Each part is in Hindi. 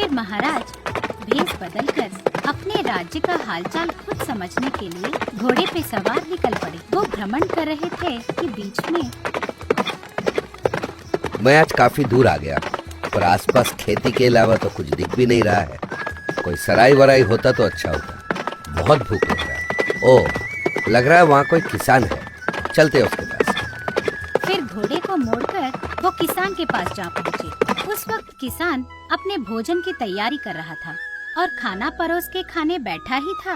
फिर महाराज भेष बदलकर अपने राज्य का हालचाल खुद समझने के लिए घोड़े पे सवार निकल पड़े। वो भ्रमण कर रहे थे कि बीच में मैं आज काफी दूर आ गया, पर आसपास खेती के अलावा तो कुछ दिख भी नहीं रहा है। कोई सराय वराई होता तो अच्छा होता। बहुत भूख लग रहा है। ओह, लग रहा है वहाँ कोई किसान है, चलते उसके पास। फिर घोड़े को मोड़कर वो किसान के पास जा पहुँचे। उस वक्त किसान अपने भोजन की तैयारी कर रहा था और खाना परोस के खाने बैठा ही था।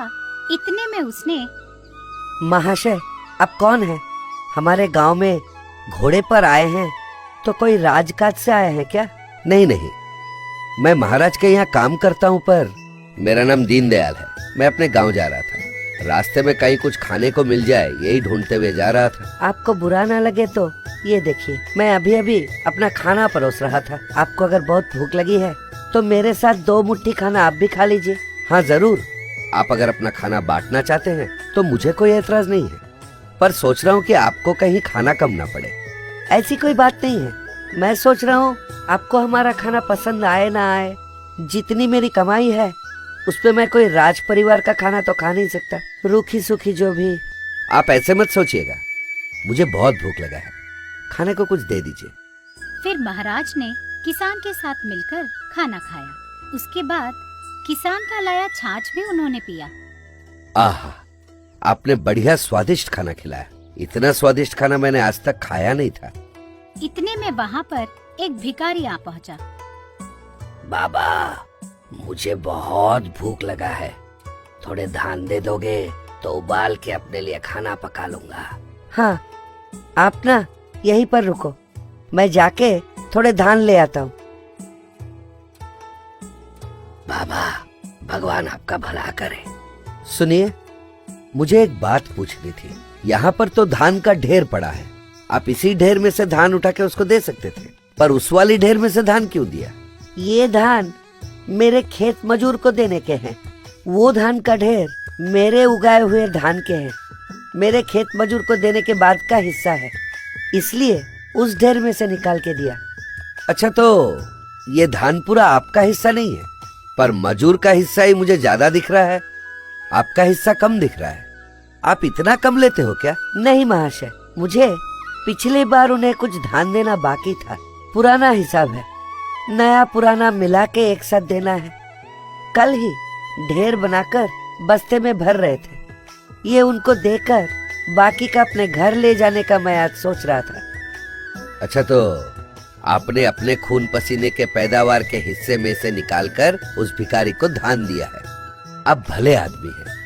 इतने में उसने, महाशय, आप कौन है? हमारे गांव में घोड़े पर आए हैं तो कोई राजकाज से आए हैं क्या? नहीं नहीं, मैं महाराज के यहाँ काम करता हूँ, पर मेरा नाम दीनदयाल है। मैं अपने गांव जा रहा था। रास्ते में कहीं कुछ खाने को मिल जाए यही ढूंढते हुए जा रहा था। आपको बुरा ना लगे तो ये देखिए, मैं अभी अभी अपना खाना परोस रहा था। आपको अगर बहुत भूख लगी है तो मेरे साथ 2 मुट्ठी खाना आप भी खा लीजिए। हाँ जरूर, आप अगर अपना खाना बांटना चाहते हैं तो मुझे कोई एतराज नहीं है, पर सोच रहा हूँ कि आपको कहीं खाना कम ना पड़े। ऐसी कोई बात नहीं है। मैं सोच रहा हूँ आपको हमारा खाना पसंद आए ना आए, जितनी मेरी कमाई है उस पे मैं कोई राज परिवार का खाना तो खा नहीं सकता। रूखी सूखी जो भी। आप ऐसे मत सोचिएगा, मुझे बहुत भूख लगा है, खाने को कुछ दे दीजिए। फिर महाराज ने किसान के साथ मिलकर खाना खाया। उसके बाद किसान का लाया छाछ भी उन्होंने पिया। आहा, आपने बढ़िया स्वादिष्ट खाना खिलाया। इतना स्वादिष्ट खाना मैंने आज तक खाया नहीं था। इतने में वहाँ पर एक भिखारी आ पहुँचा। बाबा, मुझे बहुत भूख लगा है, थोड़े धान दे दोगे तो उबाल के अपने लिए खाना पका लूंगा। हाँ, आप ना यहीं पर रुको, मैं जाके थोड़े धान ले आता हूँ। बाबा, भगवान आपका भला करे। सुनिए, मुझे एक बात पूछनी थी। यहाँ पर तो धान का ढेर पड़ा है, आप इसी ढेर में से धान उठा के उसको दे सकते थे, पर उस वाली ढेर में से धान क्यों दिया? ये धान मेरे खेत मजूर को देने के हैं। वो धान का ढेर मेरे उगाए हुए धान के हैं, मेरे खेत मजूर को देने के बाद का हिस्सा है, इसलिए उस ढेर में से निकाल के दिया। अच्छा, तो ये धान पूरा आपका हिस्सा नहीं है, पर मजूर का हिस्सा ही मुझे ज्यादा दिख रहा है, आपका हिस्सा कम दिख रहा है। आप इतना कम लेते हो क्या? नहीं महाशय, मुझे पिछली बार उन्हें कुछ धान देना बाकी था। पुराना हिसाब है, नया पुराना मिला के एक साथ देना है। कल ही ढेर बनाकर बस्ते में भर रहे थे। ये उनको देकर बाकी का अपने घर ले जाने का मैं आज सोच रहा था। अच्छा, तो आपने अपने खून पसीने के पैदावार के हिस्से में से निकालकर उस भिखारी को धान दिया है। आप भले आदमी हैं,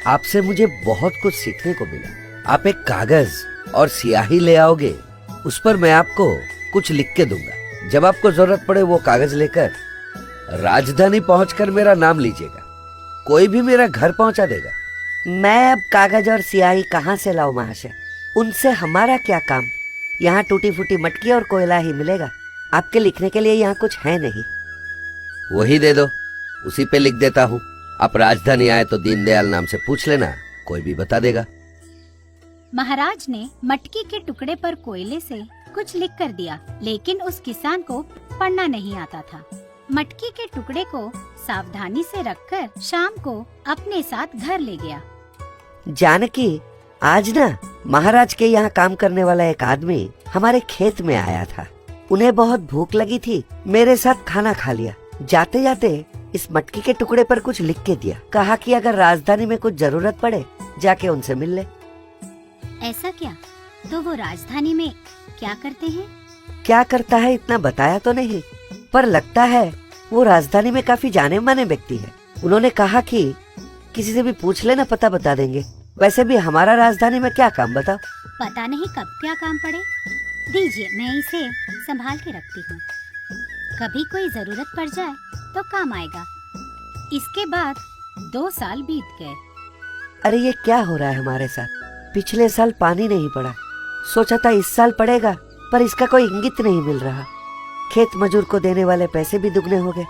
आपसे मुझे बहुत कुछ सीखने को मिला। आप एक कागज और स्याही ले आओगे, उस पर मैं आपको कुछ लिख के दूंगा। जब आपको जरूरत पड़े वो कागज लेकर राजधानी पहुंचकर मेरा नाम लीजिएगा, कोई भी मेरा घर पहुंचा देगा। मैं अब कागज और स्याही कहाँ से लाऊं महाशय? उनसे हमारा क्या काम? यहाँ टूटी फूटी मटकी और कोयला ही मिलेगा। आपके लिखने के लिए यहाँ कुछ है नहीं। वही दे दो, उसी पे लिख देता हूँ। आप राजधानी आए तो दीनदयाल नाम से पूछ लेना, कोई भी बता देगा। महाराज ने मटकी के टुकड़े पर कोयले से कुछ लिख कर दिया, लेकिन उस किसान को पढ़ना नहीं आता था। मटकी के टुकड़े को सावधानी से रखकर शाम को अपने साथ घर ले गया। जानकी, आज ना महाराज के यहाँ काम करने वाला एक आदमी हमारे खेत में आया था। उन्हें बहुत भूख लगी थी, मेरे साथ खाना खा लिया। जाते जाते इस मटकी के टुकड़े पर कुछ लिख के दिया। कहा कि अगर राजधानी में कुछ जरूरत पड़े जाके उनसे मिल ले। ऐसा क्या? तो वो राजधानी में क्या करते हैं? क्या करता है इतना बताया तो नहीं, पर लगता है वो राजधानी में काफी जाने माने व्यक्ति है। उन्होंने कहा कि किसी से भी पूछ लेना, पता बता देंगे। वैसे भी हमारा राजधानी में क्या काम बताओ? पता नहीं कब क्या काम पड़े। दीजिए, मैं इसे संभाल के रखती हूँ, कभी कोई जरूरत पड़ जाए तो काम आएगा। इसके बाद 2 साल बीत गए। अरे ये क्या हो रहा है हमारे साथ? पिछले साल पानी नहीं पड़ा, सोचा था इस साल पड़ेगा, पर इसका कोई इंगित नहीं मिल रहा। खेत मजूर को देने वाले पैसे भी दुगने हो गए।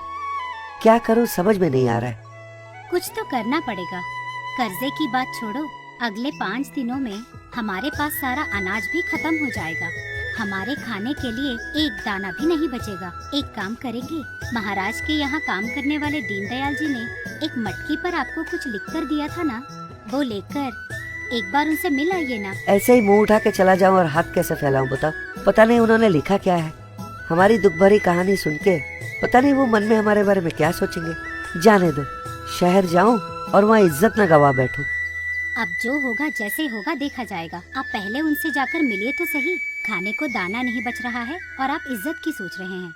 क्या करूं समझ में नहीं आ रहा है। कुछ तो करना पड़ेगा। कर्जे की बात छोड़ो, अगले 5 दिनों में हमारे पास सारा अनाज भी खत्म हो जाएगा। हमारे खाने के लिए एक दाना भी नहीं बचेगा। एक काम करेंगे, महाराज के यहाँ काम करने वाले दीनदयाल जी ने एक मटकी पर आपको कुछ लिख कर दिया था ना, वो लेकर एक बार उनसे मिल आइए ना। ऐसे ही मुंह उठा के चला जाऊं और हाथ कैसे फैलाऊं बताओ? पता नहीं उन्होंने लिखा क्या है। हमारी दुख भरी कहानी सुन के पता नहीं वो मन में हमारे बारे में क्या सोचेंगे। जाने दो, शहर जाऊं और वहाँ इज्जत न गवा बैठूं। अब जो होगा जैसे होगा देखा जाएगा। आप पहले उनसे जाकर मिलिए तो सही। खाने को दाना नहीं बच रहा है और आप इज्जत की सोच रहे हैं।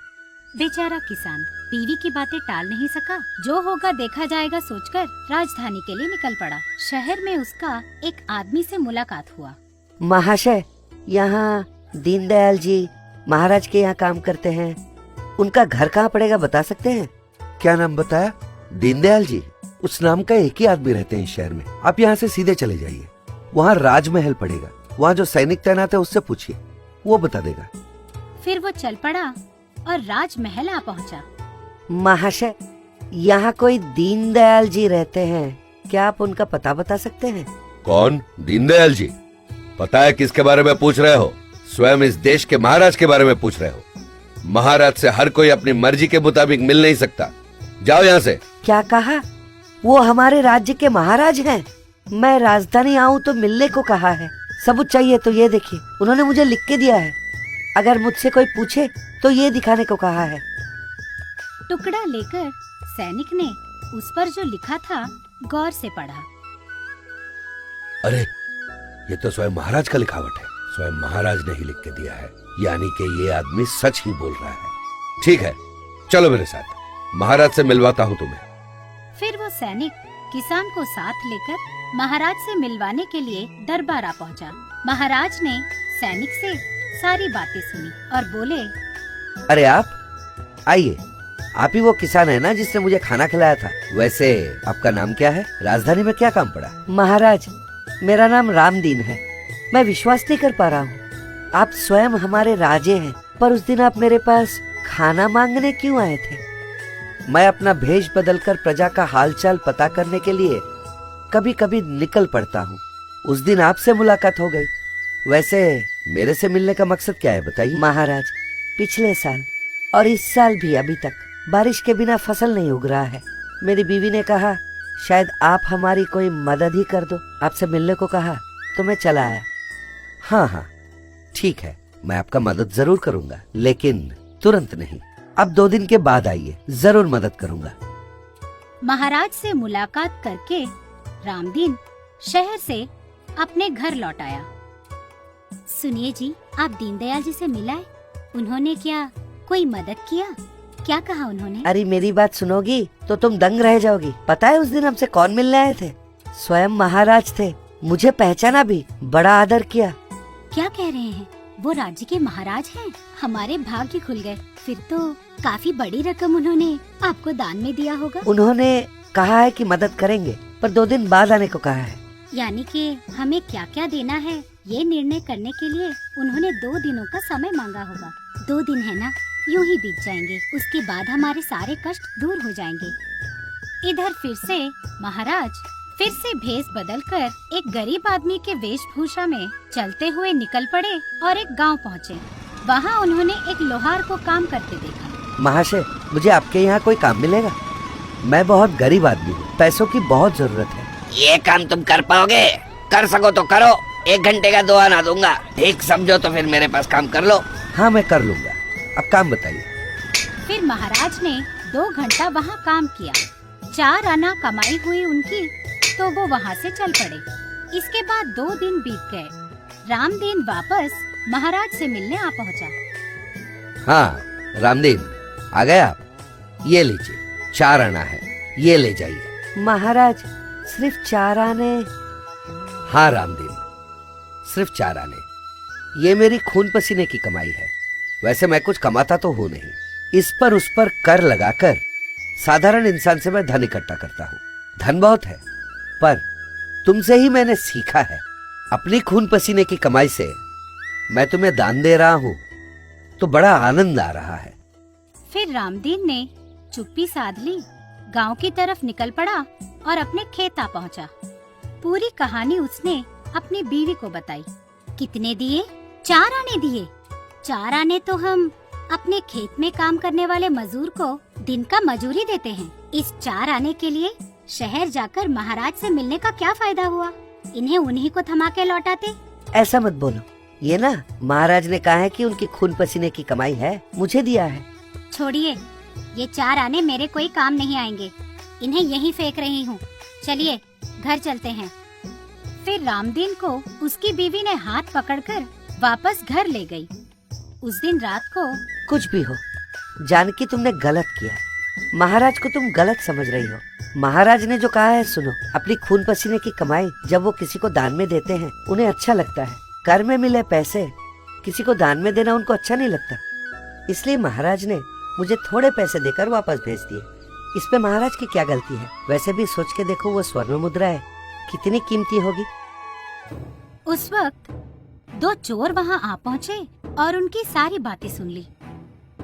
बेचारा किसान बीवी की बातें टाल नहीं सका। जो होगा देखा जाएगा सोचकर राजधानी के लिए निकल पड़ा। शहर में उसका एक आदमी से मुलाकात हुआ। महाशय, यहाँ दीनदयाल जी महाराज के यहाँ काम करते हैं। उनका घर कहाँ पड़ेगा बता सकते हैं? क्या नाम बताया? दीनदयाल जी? उस नाम का एक ही आदमी रहते हैं इस शहर में। आप यहाँ से सीधे चले जाइए, वहाँ राजमहल पड़ेगा। वहाँ जो सैनिक तैनात है उससे पूछिए, वो बता देगा। फिर वो चल पड़ा और राजमहल आ पहुँचा। महाशय, यहाँ कोई दीनदयाल जी रहते हैं, क्या आप उनका पता बता सकते हैं? कौन दीनदयाल जी? पता है किसके बारे में पूछ रहे हो? स्वयं इस देश के महाराज के बारे में पूछ रहे हो। महाराज से हर कोई अपनी मर्जी के मुताबिक मिल नहीं सकता। जाओ यहाँ से। क्या कहा? वो हमारे राज्य के महाराज हैं। मैं राजधानी आऊँ तो मिलने को कहा है। सबूत चाहिए तो ये देखिए, उन्होंने मुझे लिख के दिया है। अगर मुझसे कोई पूछे तो ये दिखाने को कहा है। टुकड़ा लेकर सैनिक ने उस पर जो लिखा था गौर से पढ़ा। अरे, ये तो स्वयं महाराज का लिखावट है। स्वयं महाराज ने ही लिख के दिया है, यानी कि ये आदमी सच ही बोल रहा है। ठीक है, चलो मेरे साथ, महाराज से मिलवाता हूँ तुम्हें। फिर वो सैनिक किसान को साथ लेकर महाराज से मिलवाने के लिए दरबार आ पहुँचा। महाराज ने सैनिक से सारी बातें सुनी और बोले, अरे आप आइए, आप ही वो किसान है ना जिसने मुझे खाना खिलाया था। वैसे आपका नाम क्या है? राजधानी में क्या काम पड़ा? महाराज, मेरा नाम रामदीन है। मैं विश्वास नहीं कर पा रहा हूँ, आप स्वयं हमारे राजे हैं, पर उस दिन आप मेरे पास खाना मांगने क्यों आए थे? मैं अपना भेष बदलकर प्रजा का हालचाल पता करने के लिए कभी कभी निकल पड़ता हूँ। उस दिन आपसे मुलाकात हो गई। वैसे मेरे से मिलने का मकसद क्या है बताइए? महाराज, पिछले साल और इस साल भी अभी तक बारिश के बिना फसल नहीं उग रहा है। मेरी बीवी ने कहा शायद आप हमारी कोई मदद ही कर दो। आपसे मिलने को कहा तो मैं चला आया। हाँ हाँ, ठीक है, मैं आपका मदद जरूर करूंगा, लेकिन तुरंत नहीं। अब 2 दिन के बाद आइए, जरूर मदद करूंगा। महाराज से मुलाकात करके रामदीन शहर से अपने घर लौट आया। सुनिए जी, आप दीनदयाल जी से मिलाए? उन्होंने क्या कोई मदद किया? क्या कहा उन्होंने? अरे मेरी बात सुनोगी तो तुम दंग रह जाओगी। पता है उस दिन हमसे कौन मिलने आए थे? स्वयं महाराज थे। मुझे पहचाना भी, बड़ा आदर किया। क्या कह रहे हैं? वो राज्य के महाराज हैं? हमारे भाग्य खुल गए। फिर तो काफी बड़ी रकम उन्होंने आपको दान में दिया होगा। उन्होंने कहा है कि मदद करेंगे, पर 2 दिन बाद आने को कहा है। यानी कि हमें क्या क्या देना है ये निर्णय करने के लिए उन्होंने 2 दिनों का समय मांगा होगा। 2 दिन है ना, यूं ही बीत जाएंगे। उसके बाद हमारे सारे कष्ट दूर हो जाएंगे। इधर फिर से महाराज फिर से भेष बदलकर एक गरीब आदमी के वेशभूषा में चलते हुए निकल पड़े और एक गांव पहुंचे। वहां उन्होंने एक लोहार को काम करते देखा। महाशय, मुझे आपके यहाँ कोई काम मिलेगा? मैं बहुत गरीब आदमी हूँ, पैसों की बहुत जरूरत है। ये काम तुम कर पाओगे? कर सको तो करो, 1 घंटे का 2 आना दूंगा। ठीक समझो तो फिर मेरे पास काम कर लो। हाँ, मैं कर लूंगा। अब काम बताइए। फिर महाराज ने 2 घंटा वहाँ काम किया। 4 आना कमाई हुई उनकी तो वो वहाँ से चल पड़े। इसके बाद 2 दिन बीत गए। रामदीन वापस महाराज से मिलने आ पहुँचा। हाँ रामदीन, आ गए आप? ये लीजिए, 4 आना है, ये ले जाइए। महाराज, सिर्फ 4 आने? हाँ रामदीन, सिर्फ 4 आने। ये मेरी खून पसीने की कमाई है। वैसे मैं कुछ कमाता तो हूँ नहीं। इस पर उस पर कर लगाकर साधारण इंसान से मैं धन इकट्ठा करता हूँ। धन बहुत है, पर तुमसे ही मैंने सीखा है। अपनी खून पसीने की कमाई से मैं तुम्हें दान दे रहा हूँ तो बड़ा आनंद आ रहा है। फिर रामदीन ने चुप्पी साध ली, गांव की तरफ निकल पड़ा और अपने खेत आ पहुंचा। पूरी कहानी उसने अपनी बीवी को बताई। कितने दिए? 4 आने दिए। 4 आने तो हम अपने खेत में काम करने वाले मजदूर को दिन का मजूरी देते हैं। इस 4 आने के लिए शहर जाकर महाराज से मिलने का क्या फायदा हुआ? इन्हें उन्हीं को थमा के लौटाते। ऐसा मत बोलो, ये ना महाराज ने कहा है कि उनकी खून पसीने की कमाई है, मुझे दिया है। छोड़िए, ये 4 आने मेरे कोई काम नहीं आएंगे। इन्हें यहीं फेंक रही हूँ। चलिए घर चलते हैं। फिर रामदीन को उसकी बीवी ने हाथ पकड़कर वापस घर ले गई। उस दिन रात को कुछ भी हो, जानकी तुमने गलत किया। महाराज को तुम गलत समझ रही हो। महाराज ने जो कहा है सुनो, अपनी खून पसीने की कमाई जब वो किसी को दान में देते हैं उन्हें अच्छा लगता है। कर में मिले पैसे किसी को दान में देना उनको अच्छा नहीं लगता। इसलिए महाराज ने मुझे थोड़े पैसे देकर वापस भेज दिए। इस पे महाराज की क्या गलती है? वैसे भी सोच के देखो, वो स्वर्ण मुद्रा है, कितनी कीमती होगी। उस वक्त 2 चोर वहाँ आ पहुँचे और उनकी सारी बातें सुन ली।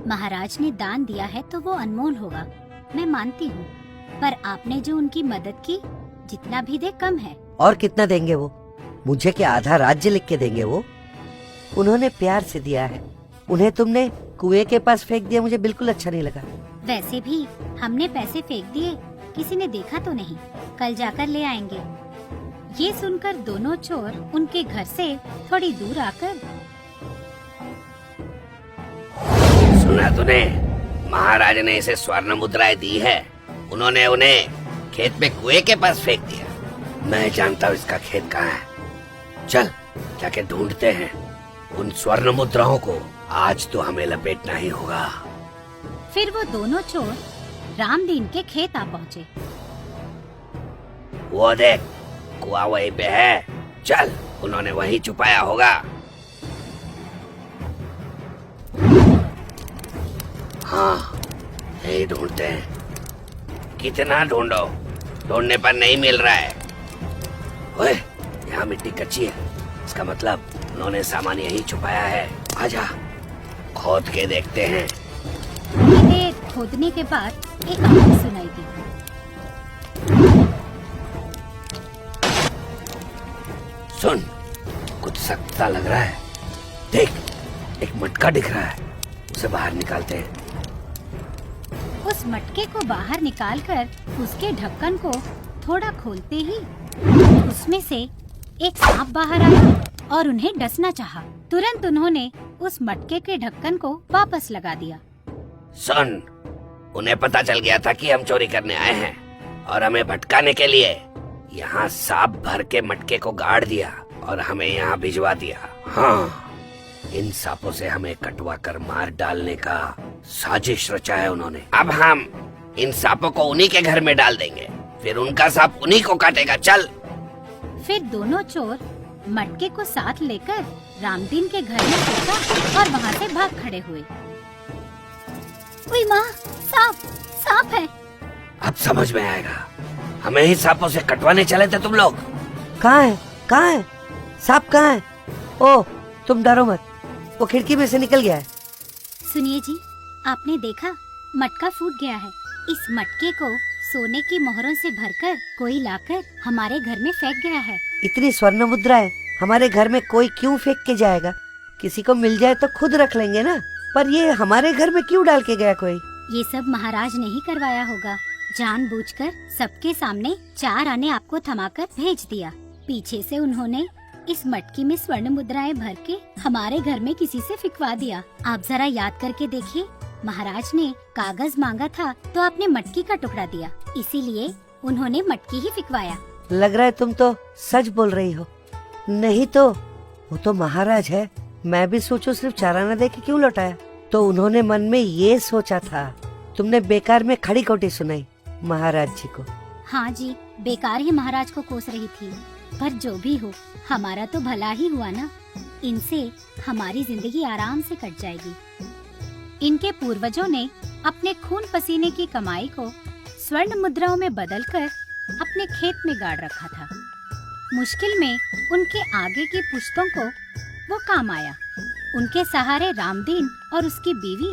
महाराज ने दान दिया है तो वो अनमोल होगा, मैं मानती हूँ, पर आपने जो उनकी मदद की, जितना भी दे कम है। और कितना देंगे वो? मुझे क्या आधा राज्य लिख के देंगे वो? उन्होंने प्यार से दिया है, उन्हें तुमने कुएं के पास फेंक दिया, मुझे बिल्कुल अच्छा नहीं लगा। वैसे भी हमने पैसे फेंक दिए, किसी ने देखा तो नहीं, कल जाकर ले आएंगे। ये सुनकर दोनों चोर उनके घर से थोड़ी दूर आकर, सुना तूने? महाराज ने इसे स्वर्ण मुद्राएं दी है, उन्होंने उन्हें खेत में कुएं के पास फेंक दिया। मैं जानता हूँ इसका खेत कहाँ है। चल जाके ढूंढते हैं उन स्वर्ण मुद्राओं को। आज तो हमें लपेटना ही होगा। फिर वो दोनों चोर रामदीन के खेत आ पहुँचे। वो देख, कुआं वहीं पे है, चल उन्होंने वहीं छुपाया होगा। हाँ, यही ढूंढते हैं। कितना ढूंढो, ढूंढने पर नहीं मिल रहा है। ओए, यहाँ मिट्टी कच्ची है, इसका मतलब उन्होंने सामान यहीं छुपाया है। आजा, खोद के देखते हैं। थोड़ी देर खोदने के बाद एक आवाज सुनाई दी। सुन, कुछ सख्त सा लग रहा है। देख, एक मटका दिख रहा है, उसे बाहर निकालते हैं। उस मटके को बाहर निकालकर उसके ढक्कन को थोड़ा खोलते ही उसमें से एक सांप बाहर आया और उन्हें डसना चाहा। तुरंत उन्होंने उस मटके के ढक्कन को वापस लगा दिया। सुन, उन्हें पता चल गया था कि हम चोरी करने आए हैं और हमें भटकाने के लिए यहाँ सांप भर के मटके को गाड़ दिया और हमें यहाँ भिजवा दिया। हाँ, इन सांपों से हमें कटवा कर मार डालने का साजिश रचा है उन्होंने। अब हम इन सांपों को उन्हीं के घर में डाल देंगे, फिर उनका सांप उन्हीं को काटेगा। चल। फिर दोनों चोर मटके को साथ लेकर रामदीन के घर में पहुंचा और वहाँ से भाग खड़े हुए। ओए माँ, सांप, सांप है। अब समझ में आएगा, हमें ही सांपों से कटवाने चले थे तुम लोग। कहाँ है? कहाँ है? सांप कहाँ है? ओ, तुम डरो मत, वो खिड़की में से निकल गया है। सुनिए जी, आपने देखा, मटका फूट गया है। इस मटके को सोने की मोहरों से भरकर कोई लाकर हमारे घर में फेंक गया है। इतनी स्वर्ण मुद्राएं हमारे घर में कोई क्यों फेंक के जाएगा? किसी को मिल जाए तो खुद रख लेंगे ना, पर ये हमारे घर में क्यों डाल के गया कोई? ये सब महाराज ने ही करवाया होगा। जानबूझकर सबके सामने 4 आने आपको थमाकर भेज दिया। पीछे से उन्होंने इस मटकी में स्वर्ण मुद्राएं भर के हमारे घर में किसी से फिकवा दिया। आप जरा याद करके देखिए, महाराज ने कागज मांगा था तो आपने मटकी का टुकड़ा दिया, इसीलिए उन्होंने मटकी ही फिकवाया। लग रहा है तुम तो सच बोल रही हो। नहीं तो वो तो महाराज है, मैं भी सोचूं सिर्फ 4 आना दे के क्यों लौटाया। तो उन्होंने मन में ये सोचा था। तुमने बेकार में खड़ी खोटी सुनाई महाराज जी को। हाँ जी, बेकार ही महाराज को कोस रही थी, पर जो भी हो, हमारा तो भला ही हुआ ना। इनसे हमारी जिंदगी आराम से कट जाएगी। इनके पूर्वजों ने अपने खून पसीने की कमाई को स्वर्ण मुद्राओं में बदलकर अपने खेत में गाड़ रखा था। मुश्किल में उनके आगे की पुश्तों को वो काम आया। उनके सहारे रामदीन और उसकी बीवी